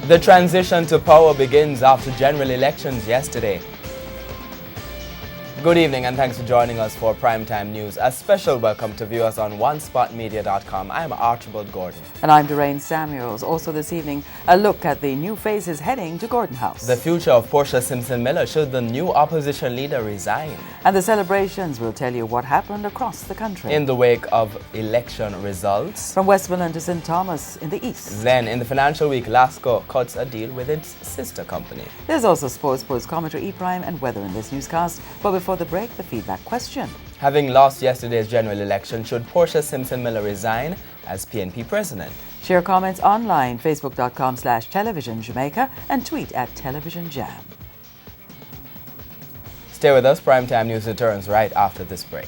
The transition to power begins after general elections yesterday. Good evening and thanks for joining us for Primetime News. A special welcome to viewers on onespotmedia.com. I'm Archibald Gordon. And I'm Doreen Samuels. Also this evening, a look at the new faces heading to Gordon House. The future of Portia Simpson-Miller should the new opposition leader resign. And the celebrations will tell you what happened across the country. In the wake of election results. From Westmoreland to St. Thomas in the east. Then in the financial week, Lasco cuts a deal with its sister company. There's also sports commentary, E-Prime and weather in this newscast. But before the break, the feedback question. Having lost yesterday's general election, should Portia Simpson-Miller resign as PNP president? Share comments online, facebook.com/television Jamaica and tweet at Television Jam. Stay with us, Primetime News returns right after this break.